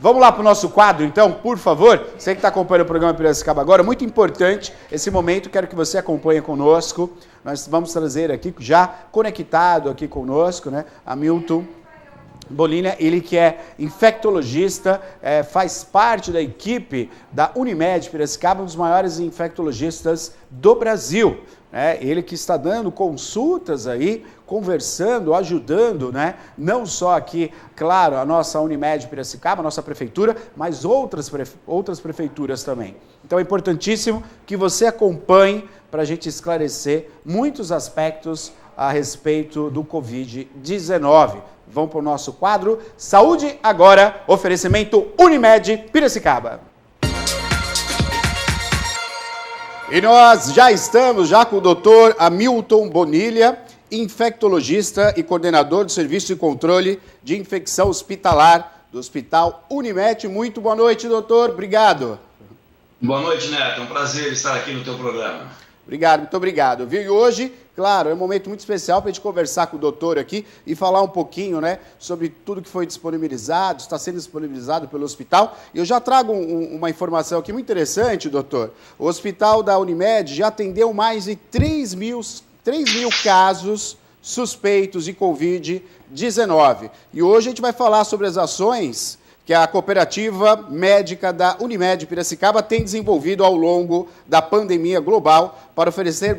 Vamos lá para o nosso quadro, então, por favor. Você que está acompanhando o programa Piracicaba agora, muito importante esse momento, quero que você acompanhe conosco. Nós vamos trazer aqui, já conectado aqui conosco, né, Hamilton Bonilha, ele que é infectologista, faz parte da equipe da Unimed Piracicaba, um dos maiores infectologistas do Brasil. Ele que está dando consultas aí, conversando, ajudando, né? Não só aqui, claro, a nossa Unimed Piracicaba, a nossa prefeitura, mas outras prefeituras também. Então é importantíssimo que você acompanhe para a gente esclarecer muitos aspectos a respeito do Covid-19. Vamos para o nosso quadro Saúde Agora, oferecimento Unimed Piracicaba. E nós já estamos com o doutor Hamilton Bonilha, infectologista e coordenador do Serviço de Controle de Infecção Hospitalar do Hospital Unimed. Muito boa noite, doutor. Obrigado. Boa noite, Neto. É um prazer estar aqui no teu programa. Obrigado, muito obrigado. Viu? E hoje, claro, é um momento muito especial para a gente conversar com o doutor aqui e falar um pouquinho, né, sobre tudo que foi disponibilizado, está sendo disponibilizado pelo hospital. E eu já trago uma informação aqui muito interessante, doutor. O hospital da Unimed já atendeu mais de 3 mil casos suspeitos de Covid-19. E hoje a gente vai falar sobre as ações que a cooperativa médica da Unimed Piracicaba tem desenvolvido ao longo da pandemia global para oferecer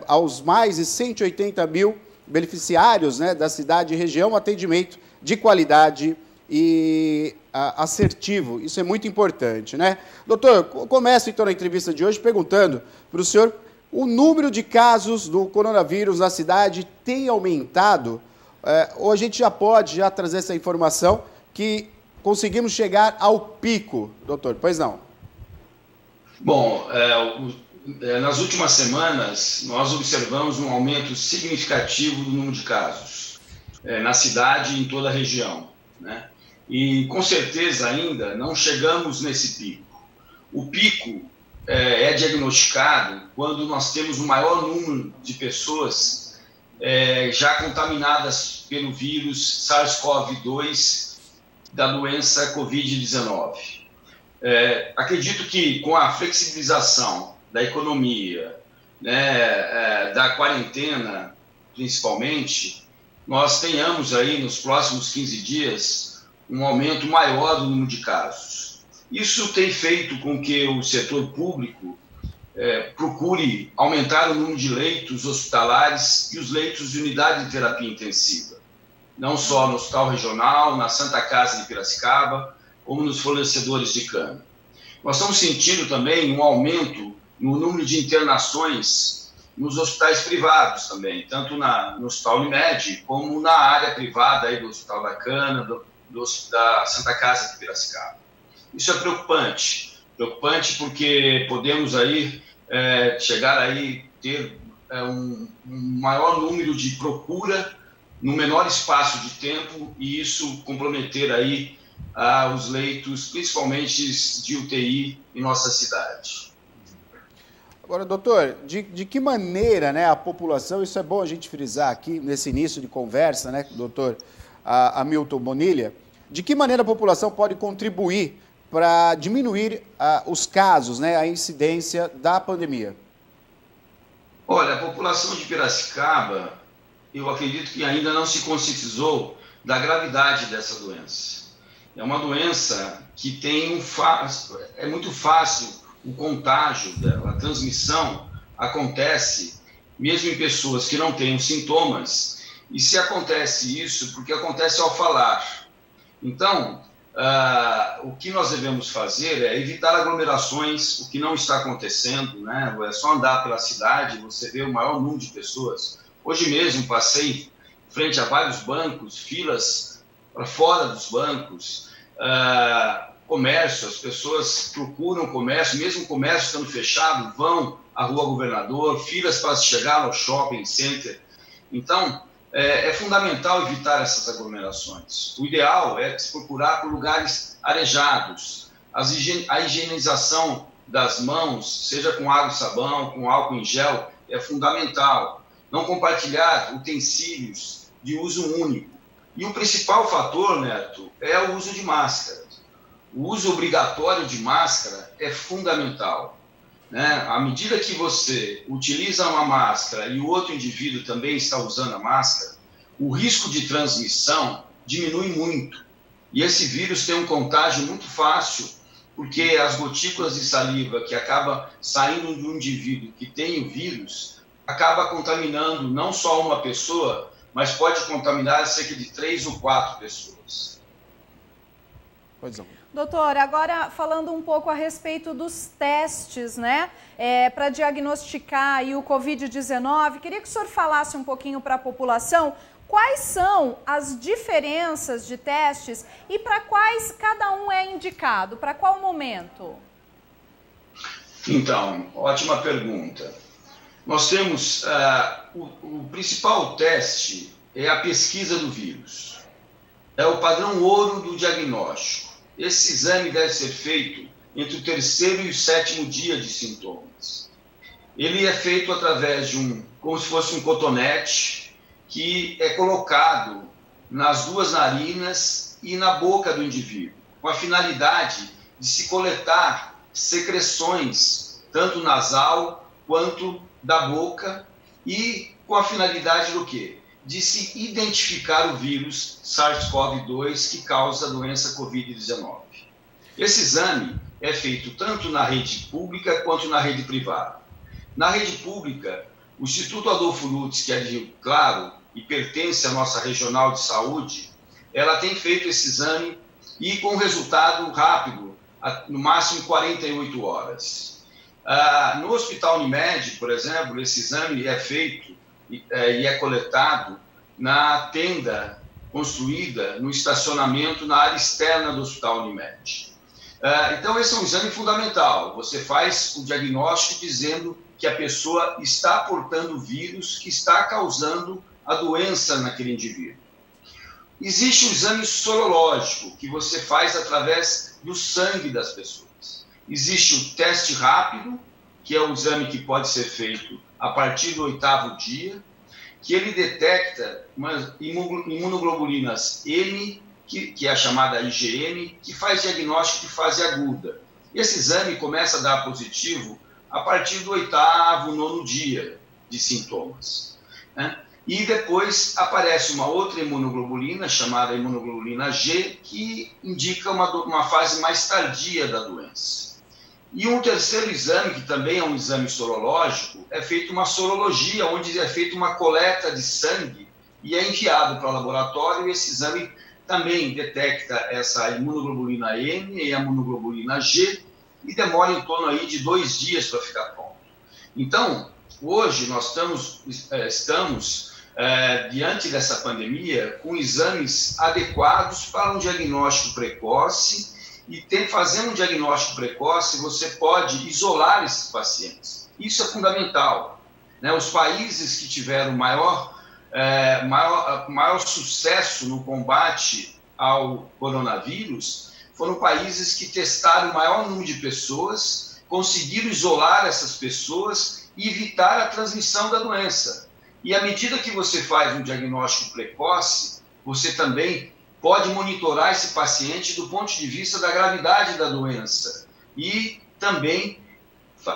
aos mais de 180 mil beneficiários, né, da cidade e região atendimento de qualidade e assertivo. Isso é muito importante, né? Doutor, começo então a entrevista de hoje perguntando para o senhor: o número de casos do coronavírus na cidade tem aumentado? Ou a gente já pode trazer essa informação que conseguimos chegar ao pico, doutor? Pois não. Bom, nas últimas semanas, nós observamos um aumento significativo do número de casos na cidade e em toda a região, né? E, com certeza, ainda não chegamos nesse pico. O pico é diagnosticado quando nós temos o maior número de pessoas já contaminadas pelo vírus SARS-CoV-2 da doença Covid-19. Acredito que com a flexibilização da economia, né, da quarentena, principalmente, nós tenhamos aí nos próximos 15 dias um aumento maior do número de casos. Isso tem feito com que o setor público procure aumentar o número de leitos hospitalares e os leitos de unidade de terapia intensiva, não só no Hospital Regional, na Santa Casa de Piracicaba, como nos fornecedores de cama. Nós estamos sentindo também um aumento no número de internações nos hospitais privados também, tanto no Hospital Unimed, como na área privada aí do Hospital da Cana, da Santa Casa de Piracicaba. Isso é preocupante porque podemos aí chegar aí ter um maior número de procura no menor espaço de tempo, e isso comprometer aí os leitos, principalmente de UTI em nossa cidade. Agora, doutor, de que maneira, né, a população, isso é bom a gente frisar aqui nesse início de conversa, né, doutor Hamilton Bonilha, de que maneira a população pode contribuir para diminuir os casos, né, a incidência da pandemia? Olha, a população de Piracicaba, eu acredito que ainda não se conscientizou da gravidade dessa doença. É uma doença que tem é muito fácil o contágio dela, a transmissão acontece mesmo em pessoas que não têm os sintomas, e se acontece isso, porque acontece ao falar. Então, o que nós devemos fazer é evitar aglomerações, o que não está acontecendo, né? É só andar pela cidade, você vê o maior número de pessoas. Hoje mesmo passei frente a vários bancos, filas para fora dos bancos, comércio, as pessoas procuram comércio, mesmo o comércio estando fechado, vão à Rua Governador, filas para chegar ao shopping center. Então, é fundamental evitar essas aglomerações. O ideal é se procurar por lugares arejados. A higienização das mãos, seja com água e sabão, com álcool em gel, é fundamental. Não compartilhar utensílios de uso único. E o principal fator, Neto, é o uso de máscara. O uso obrigatório de máscara é fundamental, né? À medida que você utiliza uma máscara e o outro indivíduo também está usando a máscara, o risco de transmissão diminui muito. E esse vírus tem um contágio muito fácil, porque as gotículas de saliva que acaba saindo de um indivíduo que tem o vírus, acaba contaminando não só uma pessoa, mas pode contaminar cerca de 3 ou 4 pessoas. Pois não. Doutor, agora falando um pouco a respeito dos testes, né, para diagnosticar aí o Covid-19, queria que o senhor falasse um pouquinho para a população quais são as diferenças de testes e para quais cada um é indicado, para qual momento? Então, ótima pergunta. Nós temos, o principal teste é a pesquisa do vírus. É o padrão ouro do diagnóstico. Esse exame deve ser feito entre o 3º e o 7º dia de sintomas. Ele é feito através de como se fosse um cotonete, que é colocado nas 2 narinas e na boca do indivíduo, com a finalidade de se coletar secreções, tanto nasal quanto da boca, e com a finalidade do quê? De se identificar o vírus SARS-CoV-2 que causa a doença Covid-19. Esse exame é feito tanto na rede pública quanto na rede privada. Na rede pública, o Instituto Adolfo Lutz, que é de Rio Claro e pertence à nossa regional de saúde, ela tem feito esse exame e com resultado rápido, no máximo 48 horas. No Hospital Unimed, por exemplo, esse exame é feito e é coletado na tenda construída no estacionamento na área externa do Hospital Unimed. Então, esse é um exame fundamental. Você faz o diagnóstico dizendo que a pessoa está portando o vírus que está causando a doença naquele indivíduo. Existe o exame sorológico, que você faz através do sangue das pessoas. Existe o teste rápido, que é um exame que pode ser feito a partir do 8º dia, que ele detecta imunoglobulinas M, que é a chamada IgM, que faz diagnóstico de fase aguda. Esse exame começa a dar positivo a partir do 8º, 9º dia de sintomas, né? E depois aparece uma outra imunoglobulina, chamada imunoglobulina G, que indica uma fase mais tardia da doença. E um terceiro exame, que também é um exame sorológico, é feita uma sorologia, onde é feita uma coleta de sangue e é enviado para o laboratório, e esse exame também detecta essa imunoglobulina M e a imunoglobulina G, e demora em torno aí de 2 dias para ficar pronto. Então, hoje nós estamos diante dessa pandemia com exames adequados para um diagnóstico precoce, e fazendo um diagnóstico precoce, você pode isolar esses pacientes. Isso é fundamental, né? Os países que tiveram maior sucesso no combate ao coronavírus foram países que testaram o maior número de pessoas, conseguiram isolar essas pessoas e evitar a transmissão da doença. E à medida que você faz um diagnóstico precoce, você também pode monitorar esse paciente do ponto de vista da gravidade da doença e também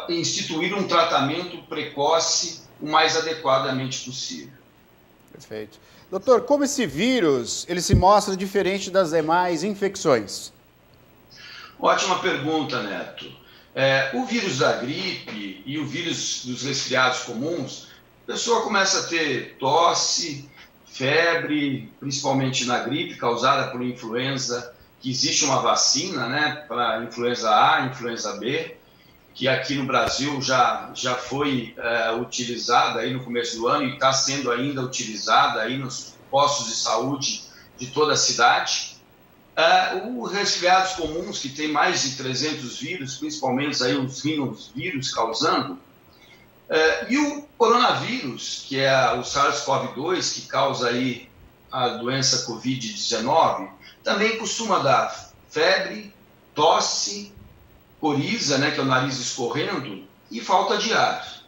instituir um tratamento precoce o mais adequadamente possível. Perfeito. Doutor, como esse vírus ele se mostra diferente das demais infecções? Ótima pergunta, Neto. O vírus da gripe e o vírus dos resfriados comuns, a pessoa começa a ter tosse, febre, principalmente na gripe causada por influenza, que existe uma vacina, né, para influenza A, influenza B, que aqui no Brasil já foi utilizada aí no começo do ano e está sendo ainda utilizada aí nos postos de saúde de toda a cidade. Os resfriados comuns, que tem mais de 300 vírus, principalmente aí os rinovírus causando, e o coronavírus, que é o SARS-CoV-2, que causa aí a doença Covid-19, também costuma dar febre, tosse, coriza, né, que é o nariz escorrendo, e falta de ar.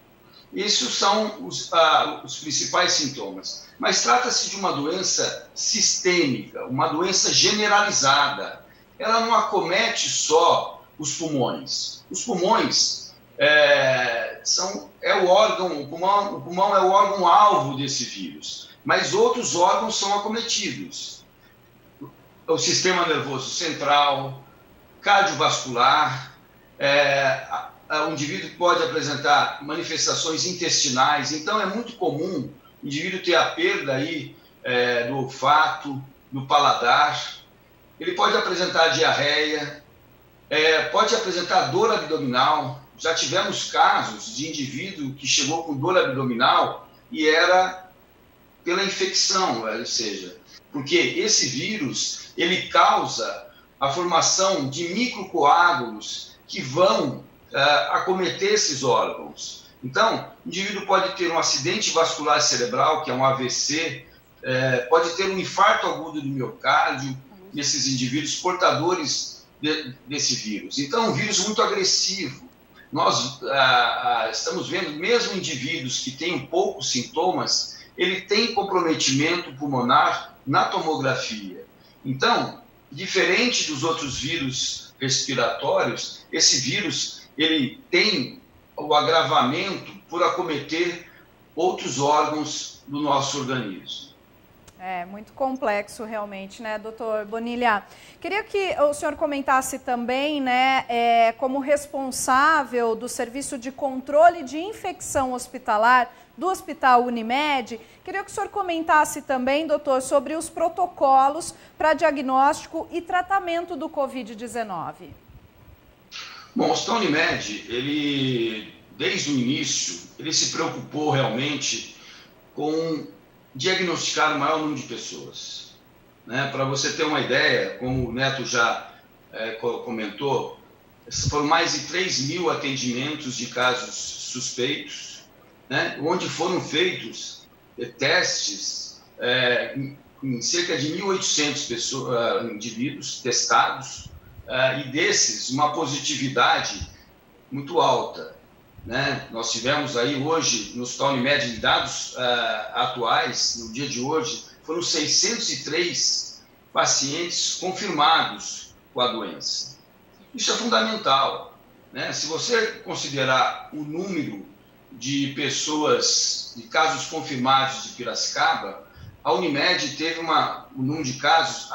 Esses são os principais sintomas. Mas trata-se de uma doença sistêmica, uma doença generalizada. Ela não acomete só os pulmões. Os pulmões o pulmão é o órgão-alvo desse vírus, mas outros órgãos são acometidos. O sistema nervoso central, cardiovascular, o indivíduo pode apresentar manifestações intestinais, então é muito comum o indivíduo ter a perda aí, do olfato, do paladar, ele pode apresentar diarreia, pode apresentar dor abdominal. Já tivemos casos de indivíduo que chegou com dor abdominal e era pela infecção, ou seja, porque esse vírus ele causa a formação de microcoágulos que vão acometer esses órgãos. Então, o indivíduo pode ter um acidente vascular cerebral, que é um AVC, pode ter um infarto agudo do miocárdio, nesses indivíduos portadores desse vírus. Então, é um vírus muito agressivo. Nós estamos vendo, mesmo indivíduos que têm poucos sintomas, ele tem comprometimento pulmonar na tomografia. Então, diferente dos outros vírus respiratórios, esse vírus ele tem o agravamento por acometer outros órgãos do nosso organismo. É muito complexo realmente, né, doutor Bonilha? Queria que o senhor comentasse também, né, como responsável do Serviço de Controle de Infecção Hospitalar do Hospital Unimed, queria que o senhor comentasse também, doutor, sobre os protocolos para diagnóstico e tratamento do Covid-19. Bom, o Hospital Unimed, ele, desde o início, ele se preocupou realmente com diagnosticar o maior número de pessoas. Né? Para você ter uma ideia, como o Neto já comentou, foram mais de 3.000 atendimentos de casos suspeitos, né? Onde foram feitos testes em cerca de 1.800 indivíduos testados, e desses uma positividade muito alta. Né? Nós tivemos aí hoje, no Hospital Unimed, em dados atuais, no dia de hoje, foram 603 pacientes confirmados com a doença. Isso é fundamental. Né? Se você considerar o número de pessoas, de casos confirmados de Piracicaba, a Unimed teve um número de casos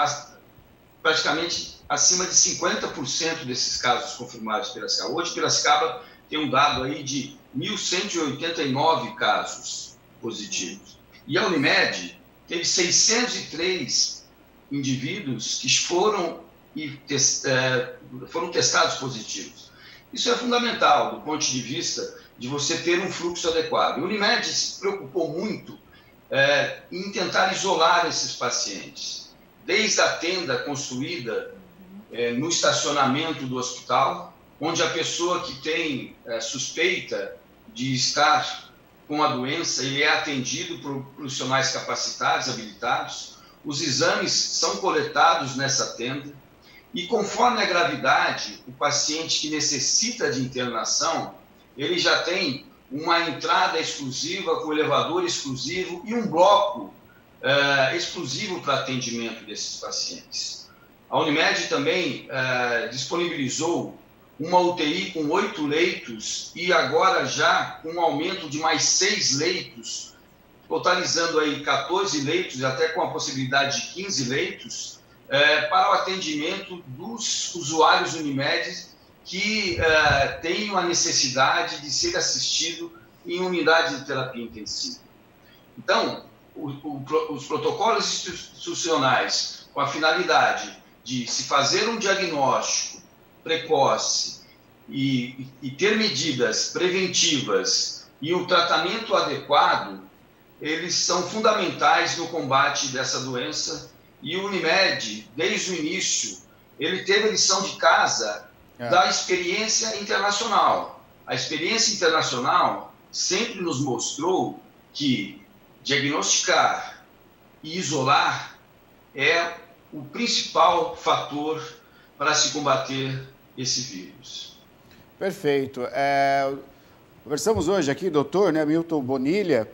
praticamente acima de 50% desses casos confirmados de Piracicaba. Hoje, Piracicaba tem um dado aí de 1.189 casos positivos. E a Unimed teve 603 indivíduos que foram testados positivos. Isso é fundamental do ponto de vista de você ter um fluxo adequado. A Unimed se preocupou muito em tentar isolar esses pacientes, desde a tenda construída no estacionamento do hospital, onde a pessoa que tem suspeita de estar com a doença, ele é atendido por profissionais capacitados, habilitados, os exames são coletados nessa tenda, e conforme a gravidade, o paciente que necessita de internação, ele já tem uma entrada exclusiva, com elevador exclusivo e um bloco exclusivo para atendimento desses pacientes. A Unimed também disponibilizou uma UTI com 8 leitos e agora já com um aumento de mais 6 leitos, totalizando aí 14 leitos e até com a possibilidade de 15 leitos para o atendimento dos usuários Unimed que têm a necessidade de ser assistido em unidade de terapia intensiva. Então, os protocolos institucionais com a finalidade de se fazer um diagnóstico precoce e ter medidas preventivas e um tratamento adequado, eles são fundamentais no combate dessa doença. E o Unimed, desde o início, ele teve a lição de casa da experiência internacional. A experiência internacional sempre nos mostrou que diagnosticar e isolar é o principal fator para se combater esse vírus. Perfeito. Conversamos hoje aqui, doutor, né, Hamilton Bonilha.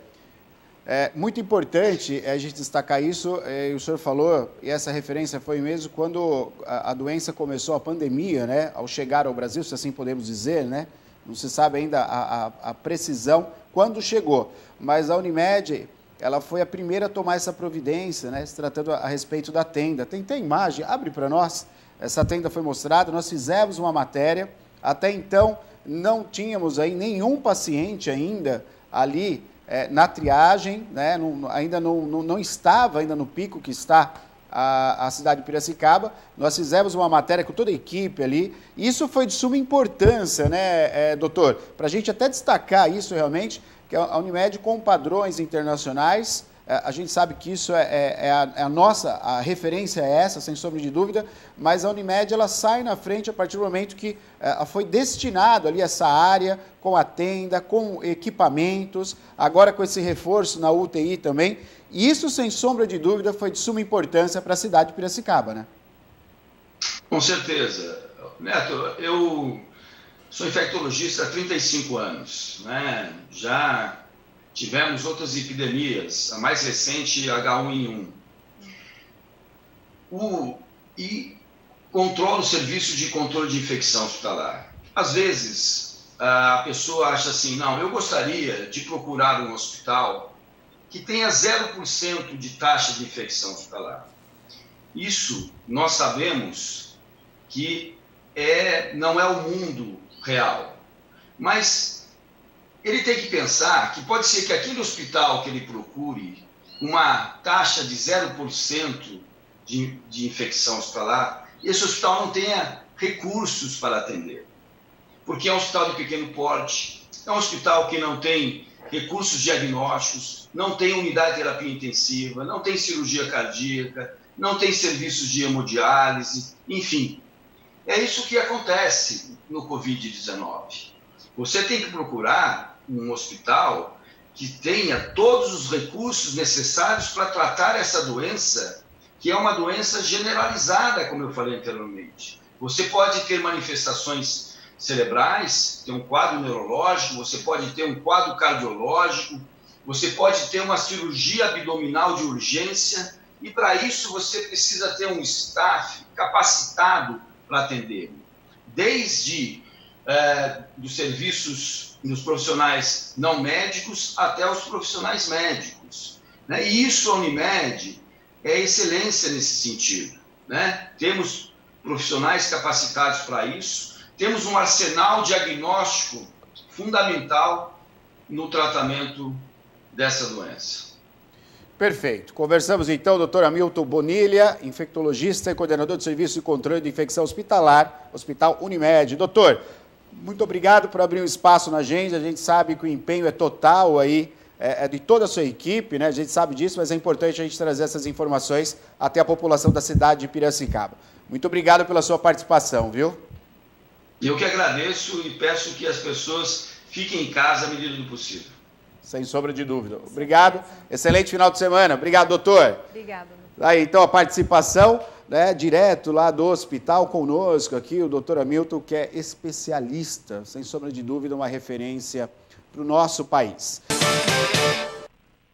É muito importante a gente destacar isso, e o senhor falou, e essa referência foi mesmo quando a doença começou, a pandemia, né, ao chegar ao Brasil, se assim podemos dizer, né, não se sabe ainda a precisão quando chegou, mas a Unimed, ela foi a primeira a tomar essa providência, né, se tratando a respeito da tenda. Tem imagem, abre para nós, essa tenda foi mostrada, nós fizemos uma matéria, até então não tínhamos aí nenhum paciente ainda ali, na triagem, né, ainda não estava ainda no pico que está a cidade de Piracicaba. Nós fizemos uma matéria com toda a equipe ali, e isso foi de suma importância, né, doutor? Para a gente até destacar isso realmente, que a Unimed com padrões internacionais, a gente sabe que isso a referência é essa, sem sombra de dúvida, mas a Unimed ela sai na frente a partir do momento que foi destinado ali essa área, com a tenda, com equipamentos, agora com esse reforço na UTI também. E isso, sem sombra de dúvida, foi de suma importância para a cidade de Piracicaba, né? Com certeza. Neto, eu sou infectologista há 35 anos, né? Já tivemos outras epidemias, a mais recente, H1N1. E controla o serviço de controle de infecção hospitalar. Às vezes, a pessoa acha assim, não, eu gostaria de procurar um hospital que tenha 0% de taxa de infecção hospitalar. Isso, nós sabemos que não é o mundo real, mas ele tem que pensar que pode ser que aquele hospital que ele procure uma taxa de 0% de infecção hospitalar, esse hospital não tenha recursos para atender. Porque é um hospital de pequeno porte, é um hospital que não tem recursos diagnósticos, não tem unidade de terapia intensiva, não tem cirurgia cardíaca, não tem serviços de hemodiálise, enfim. É isso que acontece no Covid-19. Você tem que procurar um hospital que tenha todos os recursos necessários para tratar essa doença, que é uma doença generalizada, como eu falei anteriormente. Você pode ter manifestações cerebrais, ter um quadro neurológico, você pode ter um quadro cardiológico, você pode ter uma cirurgia abdominal de urgência, e para isso você precisa ter um staff capacitado para atender. Desde dos serviços dos profissionais não médicos até os profissionais médicos, né? E isso, a Unimed, é excelência nesse sentido, né? Temos profissionais capacitados para isso, temos um arsenal diagnóstico fundamental no tratamento dessa doença. Perfeito. Conversamos então, doutor Hamilton Bonilha, infectologista e coordenador de serviço de controle de infecção hospitalar, Hospital Unimed. Doutor, muito obrigado por abrir um espaço na agenda. A gente sabe que o empenho é total aí, de toda a sua equipe, né? A gente sabe disso, mas é importante a gente trazer essas informações até a população da cidade de Piracicaba. Muito obrigado pela sua participação, viu? Eu que agradeço e peço que as pessoas fiquem em casa à medida do possível. Sem sombra de dúvida. Obrigado. Excelente final de semana. Obrigado, doutor. Obrigado. Aí, então, a participação, né, direto lá do hospital conosco aqui, o doutor Hamilton, que é especialista, sem sombra de dúvida, uma referência para o nosso país.